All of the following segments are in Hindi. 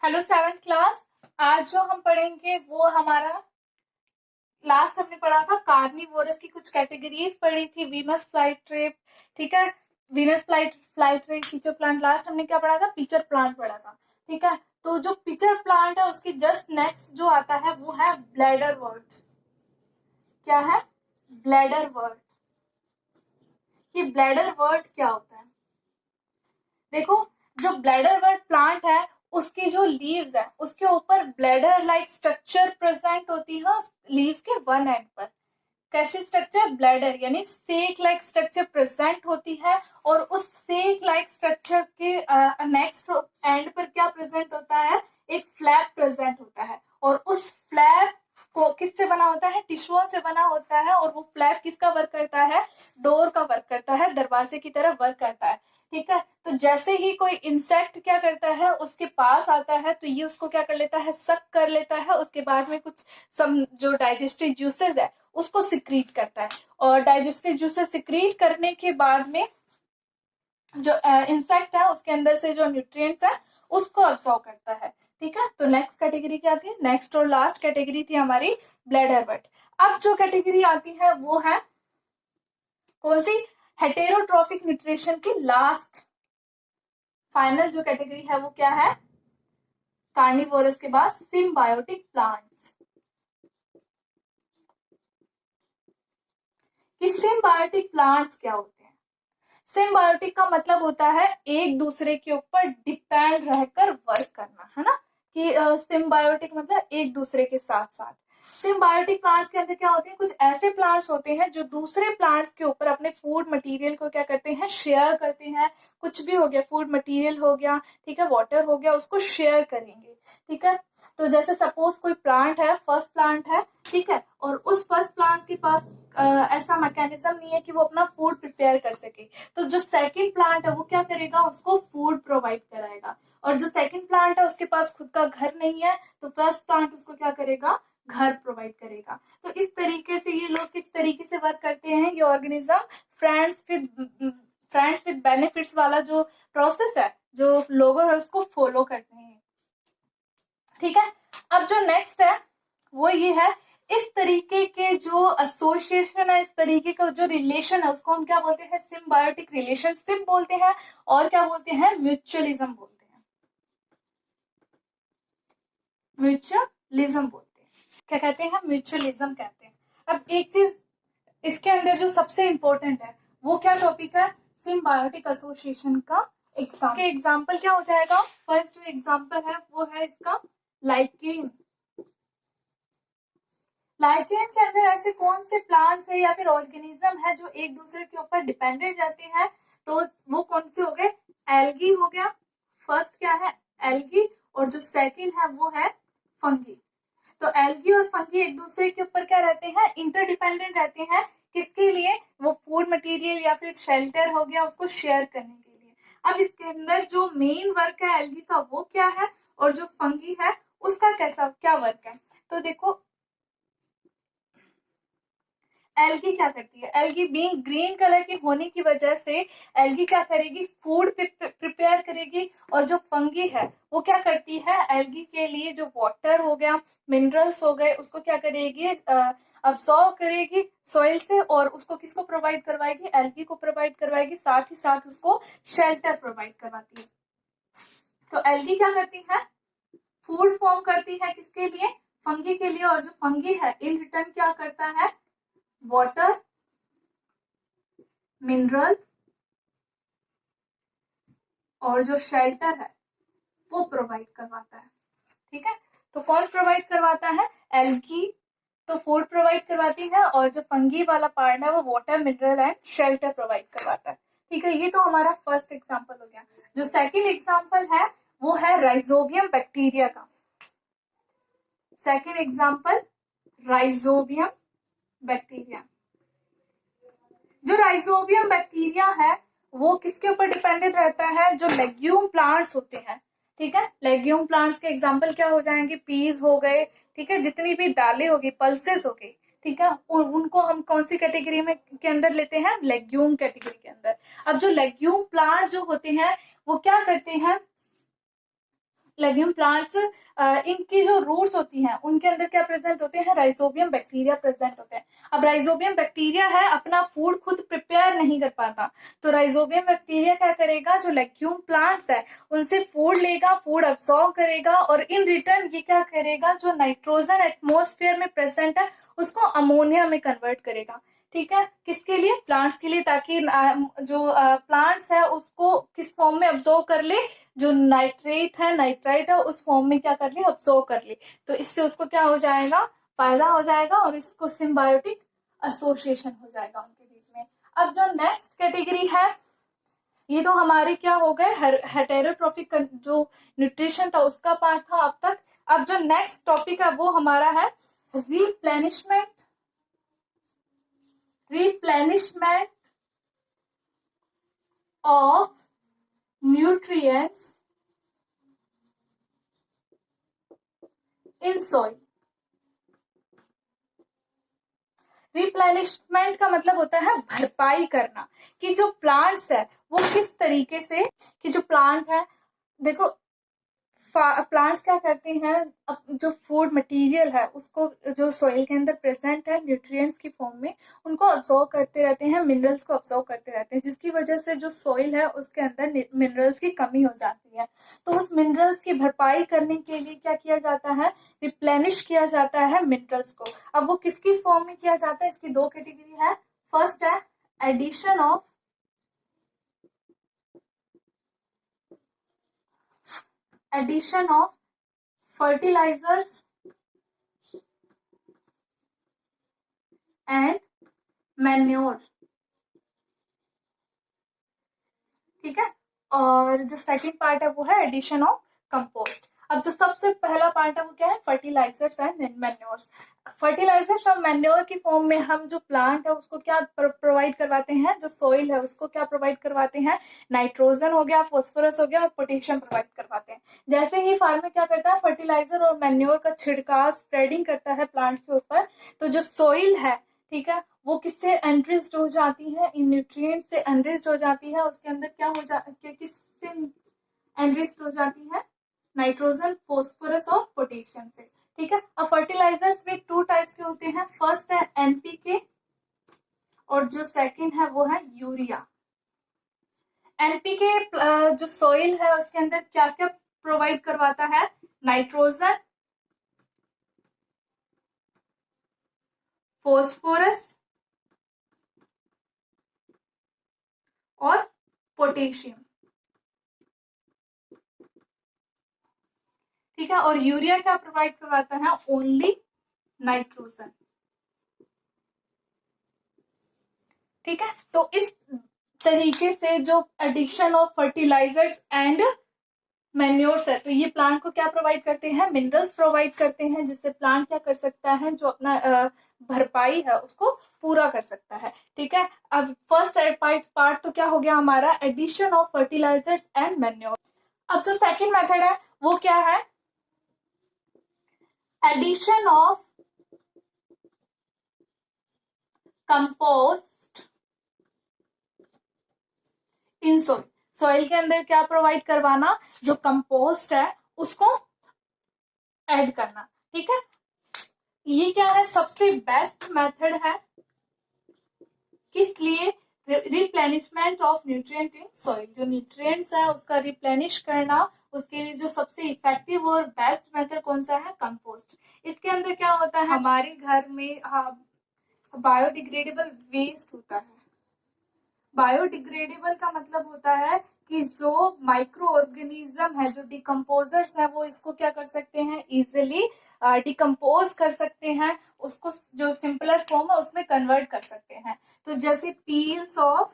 Hello seventh class. आज जो हम पढ़ेंगे वो हमारा लास्ट हमने पढ़ा था कार्निवोरस की कुछ कैटेगरीज पढ़ी थी। वीनस फ्लाईट्रेप, ठीक है। Venus flytrap, pitcher plant. Last हमने क्या पढ़ा था? पीचर प्लांट पढ़ा था, ठीक है। तो जो पीचर प्लांट है उसकी जस्ट नेक्स्ट जो आता है वो है ब्लैडर वर्ट। क्या है? ब्लैडर वर्ट। कि ब्लैडर वर्ट क्या होता है? देखो, जो ब्लैडर वर्ट प्लांट है उसकी जो लीव्स है उसके ऊपर ब्लैडर लाइक स्ट्रक्चर प्रेजेंट होती है लीव्स के वन एंड पर। कैसी स्ट्रक्चर? ब्लैडर यानी सेक लाइक स्ट्रक्चर प्रेजेंट होती है। और उस सेक लाइक स्ट्रक्चर के नेक्स्ट एंड पर क्या प्रेजेंट होता है? एक फ्लैप प्रेजेंट होता है। और उस फ्लैप को किससे बना होता है? टिश्यूओं से बना होता है। और वो फ्लैप किसका वर्क करता है? डोर का वर्क करता है, दरवाजे की तरह वर्क करता है, ठीक है। तो जैसे ही कोई इंसेक्ट क्या करता है, उसके पास आता है तो ये उसको क्या कर लेता है? सक कर लेता है। उसके बाद में कुछ जो डाइजेस्टिव जूसेस है उसको सिक्रीट करता है। और डाइजेस्टिव जूसेस सिक्रीट करने के बाद में जो इंसेक्ट है उसके अंदर से जो न्यूट्रिएंट्स है उसको अब्सॉर्ब करता है, ठीक है। तो नेक्स्ट कैटेगरी क्या थी? नेक्स्ट और लास्ट कैटेगरी थी हमारी ब्लैडर वर्ट। अब जो कैटेगरी आती है वो है कौन सी? हेटेरोट्रॉफिक न्यूट्रिशन की लास्ट फाइनल जो कैटेगरी है वो क्या है? कार्निवोरस के बाद सिम्बायोटिक प्लांट्स। कि सिम्बायोटिक प्लांट्स क्या होते हैं? सिम्बायोटिक का मतलब होता है एक दूसरे के ऊपर डिपेंड रहकर वर्क करना, है ना। कि सिम्बायोटिक मतलब एक दूसरे के साथ साथ। सिम्बायोटिक प्लांट्स के अंदर क्या होते हैं? कुछ ऐसे प्लांट्स होते हैं जो दूसरे प्लांट्स के ऊपर अपने फूड मटेरियल को क्या करते हैं? शेयर करते हैं। कुछ भी हो गया, फूड मटेरियल हो गया, ठीक है, वाटर हो गया, उसको शेयर करेंगे, ठीक है। तो जैसे सपोज कोई प्लांट है, फर्स्ट प्लांट है, ठीक है, और उस फर्स्ट प्लांट के पास ऐसा मैकेनिज्म नहीं है कि वो अपना फूड प्रिपेयर कर सके। तो जो सेकंड प्लांट है वो क्या करेगा? उसको फूड प्रोवाइड कराएगा। और जो सेकंड प्लांट है उसके पास खुद का घर नहीं है तो फर्स्ट प्लांट उसको क्या करेगा? घर प्रोवाइड करेगा। तो इस तरीके से ये लोग किस तरीके से वर्क करते हैं? ये ऑर्गेनिज्म फ्रेंड्स विद बेनिफिट्स वाला जो प्रोसेस है, जो लोगो है, उसको फॉलो करते हैं, ठीक है। अब जो नेक्स्ट है वो ये है, इस तरीके के जो एसोसिएशन है, इस तरीके का जो रिलेशन है उसको हम क्या बोलते हैं? सिम्बायोटिक रिलेशनशिप बोलते हैं। और क्या बोलते हैं? म्यूचुअलिज्म बोलते हैं। म्यूचुअलिज्म बोलते हैं। क्या कहते हैं? म्यूचुअलिज्म कहते हैं। अब एक चीज इसके अंदर जो सबसे इंपॉर्टेंट है वो क्या टॉपिक है? सिम्बायोटिक एसोसिएशन का एग्जाम्पल क्या हो जाएगा? फर्स्ट जो एग्जाम्पल है वो है इसका लाइकेन। लाइकेन के अंदर ऐसे कौन से प्लांट्स है या फिर ऑर्गेनिज्म है जो एक दूसरे के ऊपर डिपेंडेंट रहते हैं? तो वो कौन से हो गए? एल्गी हो गया। फर्स्ट क्या है? एल्गी। और जो सेकंड है वो है फंगी। तो एल्गी और फंगी एक दूसरे के ऊपर क्या रहते हैं? इंटरडिपेंडेंट रहते हैं। किसके लिए? वो फूड मटेरियल या फिर शेल्टर हो गया उसको शेयर करने के लिए। अब इसके अंदर जो मेन वर्क है एल्गी का वो क्या है, और जो फंगी है उसका कैसा क्या वर्क है? तो देखो, एल्गी क्या करती है? एल्गी बीइंग ग्रीन कलर की होने की वजह से एल्गी क्या करेगी? फूड प्रिपेयर करेगी। और जो फंगी है वो क्या करती है? एल्गी के लिए जो वाटर हो गया, मिनरल्स हो गए, उसको क्या करेगी? अब्सॉर्ब करेगी सॉइल से। और उसको किसको प्रोवाइड करवाएगी? एल्गी को प्रोवाइड करवाएगी। साथ ही साथ उसको शेल्टर प्रोवाइड करवाती है। तो एल्गी क्या करती है? फूड फॉर्म करती है किसके लिए? फंगी के लिए। और जो फंगी है इन रिटर्न क्या करता है? वाटर, मिनरल और जो शेल्टर है वो प्रोवाइड करवाता है, ठीक है। तो कौन प्रोवाइड करवाता है? एल्गी तो फूड प्रोवाइड करवाती है, और जो फंगी वाला पार्ट है वो water, mineral and shelter provide करवाता है, ठीक है। ये तो हमारा फर्स्ट एग्जांपल हो गया। जो सेकंड एग्जांपल है वो है राइजोबियम बैक्टीरिया का। Second example rhizobium bacteria. जो राइजोबियम बैक्टीरिया है वो किसके ऊपर डिपेंडेंट रहता है? जो लेग्यूम प्लांट्स होते हैं, ठीक है। लेग्यूम प्लांट्स के एग्जाम्पल क्या हो जाएंगे? पीज हो गए, ठीक है, जितनी भी दालें होगी, पल्सेस हो गई, ठीक है, उनको हम कौन सी कैटेगरी में के अंदर लेते हैं? लेग्यूम कैटेगरी के अंदर। अब जो लेग्यूम प्लांट जो होते हैं वो क्या करते हैं? लेग्यूम प्लांट्स, इनकी जो रूट्स होती हैं उनके अंदर क्या प्रेजेंट होते हैं, राइजोबियम बैक्टीरिया प्रेजेंट होते हैं। अब राइजोबियम बैक्टीरिया है अपना फूड खुद प्रिपेयर नहीं कर पाता, तो राइजोबियम बैक्टीरिया क्या करेगा, जो लेग्यूम प्लांट्स है उनसे फूड लेगा, फूड अब्सॉर्ब करेगा, और इन रिटर्न ये क्या करेगा, जो नाइट्रोजन एटमोस्फेयर में प्रेजेंट है उसको अमोनिया में कन्वर्ट करेगा। ठीक है, किसके लिए, प्लांट्स के लिए, ताकि जो प्लांट्स है उसको किस फॉर्म में अब्सॉर्ब कर ले, जो नाइट्रेट है नाइट्राइट है उस फॉर्म में क्या कर ले, अब्सॉर्ब कर ले। तो इससे उसको क्या हो जाएगा, फायदा हो जाएगा, और इसको सिम्बायोटिक एसोसिएशन हो जाएगा उनके बीच में। अब जो नेक्स्ट कैटेगरी है, ये तो हमारे क्या हो गए, हेटेरोट्रोफिक जो न्यूट्रिशन था उसका पार्ट था अब तक। अब जो नेक्स्ट टॉपिक है वो हमारा है replenishment of nutrients in soil। Replenishment का मतलब होता है भरपाई करना, कि जो प्लांट्स है वो किस तरीके से, कि जो प्लांट है, देखो प्लांट्स क्या करते हैं, जो फूड मटेरियल है उसको जो सॉइल के अंदर प्रेजेंट है न्यूट्रिएंट्स की फॉर्म में, उनको अब्सॉर्ब करते रहते हैं, मिनरल्स को अब्सॉर्ब करते रहते हैं, जिसकी वजह से जो सॉइल है उसके अंदर मिनरल्स की कमी हो जाती है। तो उस मिनरल्स की भरपाई करने के लिए क्या किया जाता है, रिप्लेनिश किया जाता है मिनरल्स को। अब वो किसकी फॉर्म में किया जाता है, इसकी दो कैटेगरी है। फर्स्ट है addition of fertilizers and manure। ठीक है, और जो सेकंड पार्ट है वो है एडिशन ऑफ कंपोस्ट। अब जो सबसे पहला पार्ट है वो क्या है, फर्टिलाइजर्स एंड मैन्योर्स। फर्टिलाइजर्स और मैन्योर की फॉर्म में हम जो प्लांट है उसको क्या प्रोवाइड करवाते हैं, जो सॉइल है उसको क्या प्रोवाइड करवाते हैं, नाइट्रोजन हो गया, फॉस्फोरस हो गया, और पोटेशियम प्रोवाइड करवाते हैं। जैसे ही फार्मर क्या करता है, फर्टिलाइजर और मैन्योर का छिड़काव स्प्रेडिंग करता है प्लांट के ऊपर, तो जो सॉइल है, ठीक है, वो किससे एनरिच्ड हो जाती है, इन न्यूट्रिएंट्स से एनरिच्ड हो जाती है। उसके अंदर क्या हो किससे एनरिच्ड हो जाती है, नाइट्रोजन, फॉस्फोरस और पोटेशियम से। ठीक है, अब फर्टिलाइजर्स में टू टाइप्स के होते हैं, फर्स्ट है एनपीके और जो सेकंड है वो है यूरिया। एनपीके जो सॉइल है उसके अंदर क्या क्या प्रोवाइड करवाता है, नाइट्रोजन, फॉस्फोरस और पोटेशियम। ठीक है, और यूरिया क्या प्रोवाइड करवाता है, ओनली नाइट्रोजन। ठीक है, तो इस तरीके से जो addition of fertilizers and manures है, तो ये प्लांट को क्या प्रोवाइड करते हैं, मिनरल्स प्रोवाइड करते हैं, जिससे प्लांट क्या कर सकता है, जो अपना भरपाई है उसको पूरा कर सकता है। ठीक है, अब फर्स्ट पार्ट तो क्या हो गया हमारा, addition of fertilizers and manure. अब जो सेकंड मेथड है वो क्या है, addition of compost in soil. Soil के अंदर क्या प्रोवाइड करवाना, जो कंपोस्ट है उसको ऐड करना। ठीक है, ये क्या है, सबसे बेस्ट मेथड है किस लिए, replenishment of nutrient in soil. जो न्यूट्रिएंट्स है उसका रिप्लेनिश करना, उसके लिए जो सबसे इफेक्टिव और बेस्ट मेथड कौन सा है, कंपोस्ट। इसके अंदर क्या होता है, हमारे घर में बायोडिग्रेडेबल वेस्ट होता है। बायोडिग्रेडेबल का मतलब होता है कि जो माइक्रो ऑर्गेनिज्म है, जो डिकम्पोजर्स है, वो इसको क्या कर सकते हैं, इजिली डिकम्पोज कर सकते हैं, उसको जो सिंपलर फॉर्म है उसमें कन्वर्ट कर सकते हैं। तो जैसे पील्स ऑफ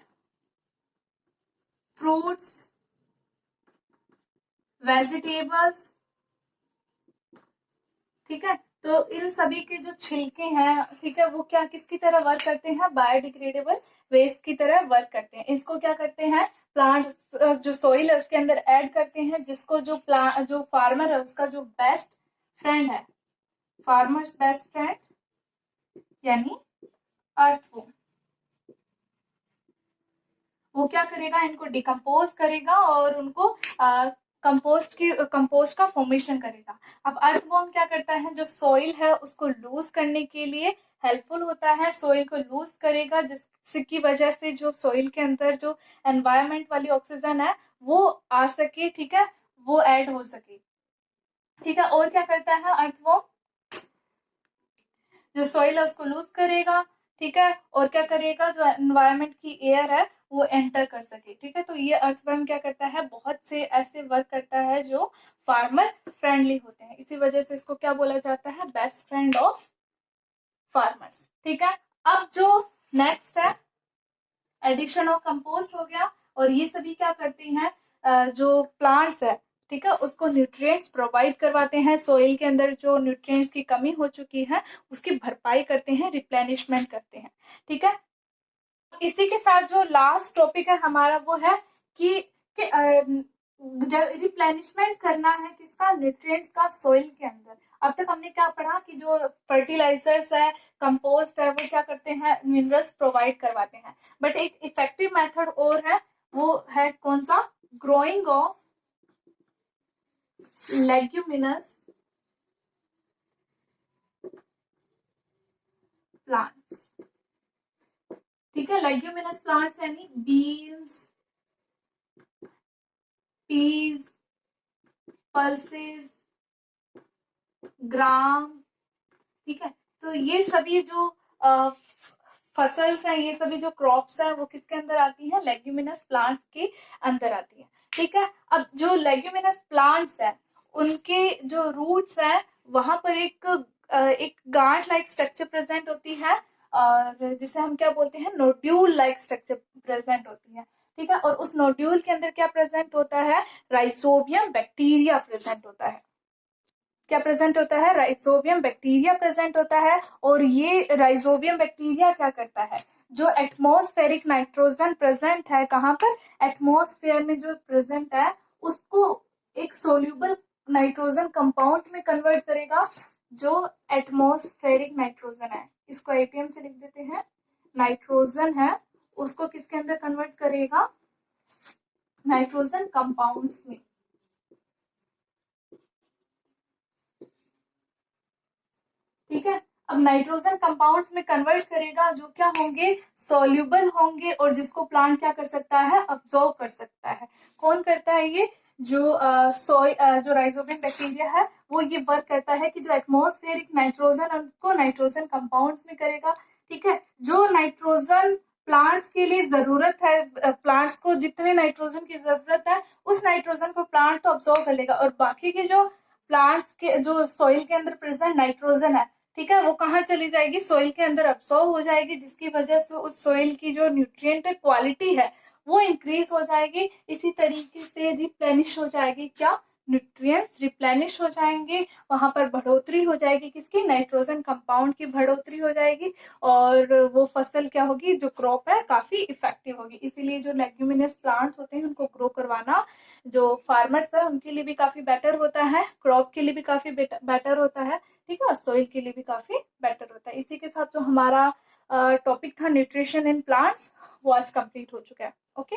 फ्रूट्स, वेजिटेबल्स, ठीक है, तो इन सभी के जो छिलके हैं, ठीक है, वो क्या किसकी तरह वर्क करते हैं, बायोडिग्रेडेबल वेस्ट की तरह वर्क करते हैं। इसको क्या करते हैं, प्लांट जो सोइल है उसके अंदर ऐड करते हैं, जिसको जो फार्मर है उसका जो बेस्ट फ्रेंड है, फार्मर्स बेस्ट फ्रेंड यानी अर्थवॉर्म, वो क्या करेगा, इनको डिकम्पोज करेगा और उनको कंपोस्ट का फॉर्मेशन करेगा। अब अर्थवॉर्म क्या करता है, जो सॉइल है उसको लूज करने के लिए हेल्पफुल होता है, सॉइल को लूज करेगा जिसकी वजह से जो सॉइल के अंदर जो एनवायरमेंट वाली ऑक्सीजन है वो आ सके, ठीक है, वो ऐड हो सके, ठीक है। और क्या करता है अर्थवॉर्म, जो सॉइल है उसको लूज करेगा, ठीक है, और क्या करेगा, जो एनवायरमेंट की एयर है वो एंटर कर सके, ठीक है। तो ये अर्थवर्म क्या करता है, बहुत से ऐसे वर्क करता है जो फार्मर फ्रेंडली होते हैं, इसी वजह से इसको क्या बोला जाता है, बेस्ट फ्रेंड ऑफ फार्मर्स, ठीक है। अब जो नेक्स्ट है एडिशन ऑफ कंपोस्ट हो गया, और ये सभी क्या करती हैं, जो प्लांट्स है, ठीक है, उसको न्यूट्रिएंट्स प्रोवाइड करवाते हैं, सोइल के अंदर जो न्यूट्रिएंट्स की कमी हो चुकी है उसकी भरपाई करते हैं, रिप्लेनिशमेंट करते हैं, ठीक है। इसी के साथ जो लास्ट टॉपिक है हमारा वो है कि रिप्लेनिशमेंट करना है किसका, न्यूट्रिएंट्स का सोइल के अंदर। अब तक हमने क्या पढ़ा कि जो फर्टिलाइजर्स है, कंपोस्ट है, वो क्या करते हैं, मिनरल्स प्रोवाइड करवाते हैं, बट एक इफेक्टिव मेथड और है, वो है कौन सा, ग्रोइंग ऑफ लेग्यूमिनस प्लांट्स, ठीक है। लेग्यूमिनस प्लांट्स यानी बीन्स, पीज, पल्सेस, ग्राम, ठीक है। तो ये सभी जो फसल्स हैं, ये सभी जो क्रॉप्स हैं वो किसके अंदर आती हैं, लेग्यूमिनस प्लांट्स के अंदर आती हैं, ठीक है। अब जो लेग्यूमिनस प्लांट्स हैं उनके जो रूट्स हैं वहां पर एक गांठ लाइक स्ट्रक्चर प्रेजेंट होती है, और जिसे हम क्या बोलते हैं, नोड्यूल लाइक स्ट्रक्चर प्रेजेंट होती है, ठीक है। और उस नोड्यूल के अंदर क्या प्रेजेंट होता है, राइजोबियम बैक्टीरिया प्रेजेंट होता है, क्या प्रेजेंट होता है, राइजोबियम बैक्टीरिया प्रेजेंट होता है। और ये राइजोबियम बैक्टीरिया क्या करता है, जो एटमॉस्फेरिक नाइट्रोजन प्रेजेंट है, कहाँ पर, एटमॉस्फेयर में जो प्रेजेंट है उसको एक सोल्यूबल नाइट्रोजन कंपाउंड में कन्वर्ट करेगा, जो एटमॉस्फेरिक नाइट्रोजन है, इसको एटीएम से लिख देते हैं, नाइट्रोजन है, उसको किसके अंदर कन्वर्ट करेगा, नाइट्रोजन कंपाउंड्स में, ठीक है। अब नाइट्रोजन कंपाउंड्स में कन्वर्ट करेगा, जो क्या होंगे, सॉल्यूबल होंगे, और जिसको प्लांट क्या कर सकता है, अब्सॉर्ब कर सकता है। कौन करता है ये, जो जो राइजोबियम बैक्टीरिया है वो ये वर्क करता है कि जो एटमॉस्फेरिक नाइट्रोजन उनको नाइट्रोजन कंपाउंड्स में करेगा, ठीक है। जो नाइट्रोजन प्लांट्स के लिए जरूरत है, प्लांट्स को जितने नाइट्रोजन की जरूरत है उस नाइट्रोजन को प्लांट तो अब्सॉर्ब कर लेगा, और बाकी की जो प्लांट्स के जो सॉइल के अंदर प्रेजेंट नाइट्रोजन है, ठीक है, वो कहाँ चली जाएगी, सॉइल के अंदर अब्सॉर्ब हो जाएगी, जिसकी वजह से उस सॉइल की जो न्यूट्रिएंट क्वालिटी है वो इंक्रीज हो जाएगी। इसी तरीके से रिप्लेनिश हो जाएगी, क्या, न्यूट्रिएंट्स रिप्लेनिश हो जाएंगे, वहां पर बढ़ोतरी हो जाएगी, किसकी, नाइट्रोजन कंपाउंड की बढ़ोतरी हो जाएगी, और वो फसल क्या होगी, जो क्रॉप है काफी इफेक्टिव होगी। इसीलिए जो लेग्यूमिनस प्लांट्स होते हैं उनको ग्रो करवाना जो फार्मर्स है उनके लिए भी काफी बेटर होता है, क्रॉप के लिए भी काफी बेटर होता है, ठीक है, और सॉइल के लिए भी काफी बेटर होता है। इसी के साथ जो हमारा टॉपिक था न्यूट्रिशन इन प्लांट्स वो आज कंप्लीट हो चुका है। ओके।